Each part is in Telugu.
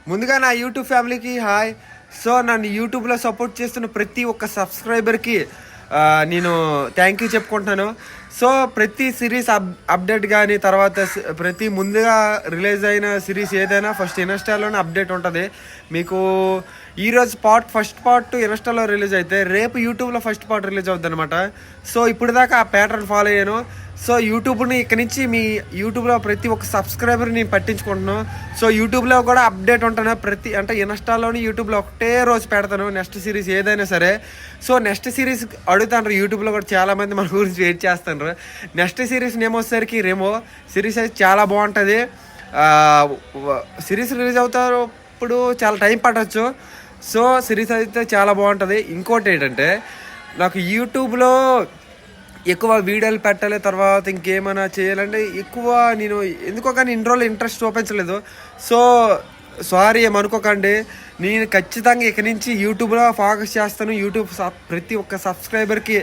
ముందుగా నా యూట్యూబ్ ఫ్యామిలీకి హాయ్. సో నన్ను యూట్యూబ్లో సపోర్ట్ చేస్తున్న ప్రతి ఒక్క సబ్స్క్రైబర్కి నేను థ్యాంక్ యూ చెప్పుకుంటున్నాను. సో ప్రతి సిరీస్ అప్డేట్ కానీ తర్వాత ప్రతి ముందుగా రిలీజ్ అయిన సిరీస్ ఏదైనా ఫస్ట్ ఇన్స్టాలోనే అప్డేట్ ఉంటుంది మీకు. ఈరోజు ఫస్ట్ పార్ట్ ఇన్స్టాలో రిలీజ్ అయితే రేపు యూట్యూబ్లో ఫస్ట్ పార్ట్ రిలీజ్ అవుతుంది అనమాట. సో ఇప్పుడు దాకా ఆ ప్యాటర్న్ ఫాలో అయ్యాను. సో యూట్యూబ్ని ఇక్కడి నుంచి మీ యూట్యూబ్లో ప్రతి ఒక్క సబ్స్క్రైబర్ని పట్టించుకుంటున్నాను. సో యూట్యూబ్లో కూడా అప్డేట్ ఉంటాను అంటే ఇన్స్టాలోని యూట్యూబ్లో ఒకటే రోజు పెడతాను నెక్స్ట్ సిరీస్ ఏదైనా సరే. సో నెక్స్ట్ సిరీస్ అడుగుతాను యూట్యూబ్లో కూడా చాలామంది మన గురించి వెయిట్ చేస్తున్నారు. నెక్స్ట్ సిరీస్ నేమ్ వచ్చేసరికి రెమో సిరీస్ అయితే చాలా బాగుంటుంది. సిరీస్ రిలీజ్ అవుతారు ఇప్పుడు చాలా టైం పట్టవచ్చు. సో సిరీస్ అయితే చాలా బాగుంటుంది. ఇంకోటి ఏంటంటే నాకు యూట్యూబ్లో ఎక్కువ వీడియోలు పెట్టాలి తర్వాత ఇంకేమైనా చేయాలంటే ఎక్కువ నేను ఎందుకో కానీ ఇన్ని రోజులు ఇంట్రెస్ట్ చూపించలేదు. సో సారీ ఏమనుకోకండి, నేను ఖచ్చితంగా ఇక్కడి నుంచి యూట్యూబ్లో ఫోకస్ చేస్తాను. యూట్యూబ్ ప్రతి ఒక్క సబ్స్క్రైబర్కి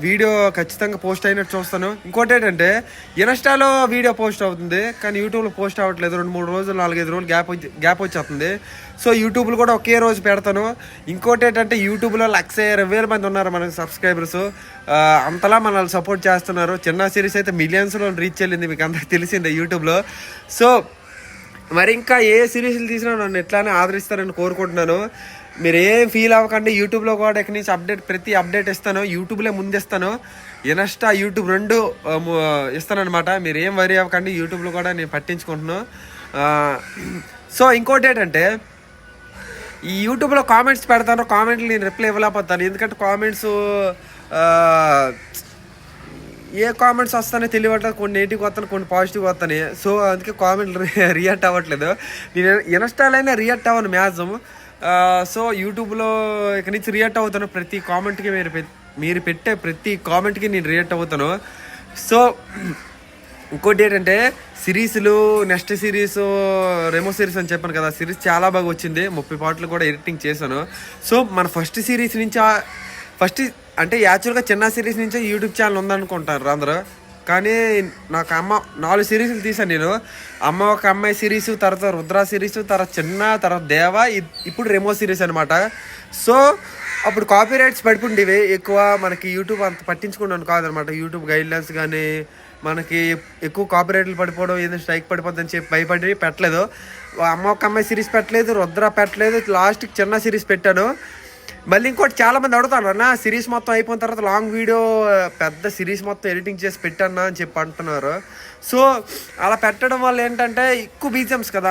వీడియో ఖచ్చితంగా పోస్ట్ అయినట్టు చూస్తాను. ఇంకోటి ఏంటంటే ఇన్స్టాలో వీడియో పోస్ట్ అవుతుంది కానీ యూట్యూబ్లో పోస్ట్ అవ్వట్లేదు. 2-3 రోజులు 4-5 రోజులు గ్యాప్ వచ్చేస్తుంది. సో యూట్యూబ్లో కూడా ఒకే రోజు పెడతాను. ఇంకోటి ఏంటంటే యూట్యూబ్లో 1,20,000 మంది ఉన్నారు మనకి సబ్స్క్రైబర్స్. అంతలా మనల్ని సపోర్ట్ చేస్తున్నారు. చిన్న సిరీస్ అయితే మిలియన్స్లో రీచ్ వెళ్ళింది, మీకు అందరికి తెలిసిందే యూట్యూబ్లో. సో మరి ఇంకా ఏ సిరీస్లు తీసినా నన్ను ఎట్లానే ఆదరిస్తారని కోరుకుంటున్నాను. మీరు ఏం ఫీల్ అవ్వకండి. యూట్యూబ్లో కూడా ఇక్కడి నుంచి ప్రతి అప్డేట్ ఇస్తాను. యూట్యూబ్లో ముందిస్తాను, ఇన్స్టా యూట్యూబ్ 2 ఇస్తాను అనమాట. మీరు ఏం వరీ అవ్వకండి, యూట్యూబ్లో కూడా నేను పట్టించుకుంటున్నాను. సో ఇంకోటి ఏంటంటే ఈ యూట్యూబ్లో కామెంట్స్ పెడతాను, కామెంట్లు నేను రిప్లై ఇవ్వలేకపోతాను. ఎందుకంటే కామెంట్స్ ఏ కామెంట్స్ వస్తానో తెలియట్లేదు. కొన్ని నెగిటివ్ వస్తాను, కొన్ని పాజిటివ్ వస్తాయి. సో అందుకే కామెంట్లు రియాక్ట్ అవ్వట్లేదు. నేను ఇన్స్టాలో అయినా రియాక్ట్ అవ్వను మ్యాక్సిమం. సో యూట్యూబ్లో ఇక్కడి నుంచి రియాక్ట్ అవుతాను. ప్రతి కామెంట్కి మీరు పెట్టే ప్రతి కామెంట్కి నేను రియాక్ట్ అవుతాను. సో ఇంకోటి ఏంటంటే సిరీస్లు నెక్స్ట్ సిరీస్ రెమో సిరీస్ అని చెప్పాను కదా, సిరీస్ చాలా బాగా వచ్చింది. 30 పార్ట్లు కూడా ఎడిటింగ్ చేశాను. సో మన ఫస్ట్ సిరీస్ నుంచి ఫస్ట్ అంటే యాక్చువల్గా చిన్న సిరీస్ నుంచే యూట్యూబ్ ఛానల్ ఉందనుకుంటారు అందరూ. కానీ నాకు 4 సిరీస్లు తీసాను నేను. ఒక అమ్మాయి సిరీస్, తర్వాత రుద్ర సిరీస్, తర్వాత చిన్న, తర్వాత దేవ, ఇప్పుడు రెమో సిరీస్ అనమాట. సో అప్పుడు కాపీ రైట్స్ పడిపోండివి ఎక్కువ. మనకి యూట్యూబ్ అంత పట్టించుకున్నాను కాదనమాట. యూట్యూబ్ గైడ్లైన్స్ కానీ మనకి ఎక్కువ కాపీ రైట్లు పడిపోవడం, ఏదో స్ట్రైక్ పడిపోద్దని చెప్పి భయపడి పెట్టలేదు. ఒక అమ్మాయి సిరీస్ పెట్టలేదు, రుద్ర పెట్టలేదు, లాస్ట్కి చిన్న సిరీస్ పెట్టాను. మళ్ళీ ఇంకోటి చాలామంది అడుగుతాను అన్న సిరీస్ మొత్తం అయిపోయిన తర్వాత లాంగ్ వీడియో పెద్ద సిరీస్ మొత్తం ఎడిటింగ్ చేసి పెట్టన్నా అని చెప్పి అంటున్నారు. సో అలా పెట్టడం వల్ల ఏంటంటే ఎక్కువ బీజిఎమ్స్ కదా.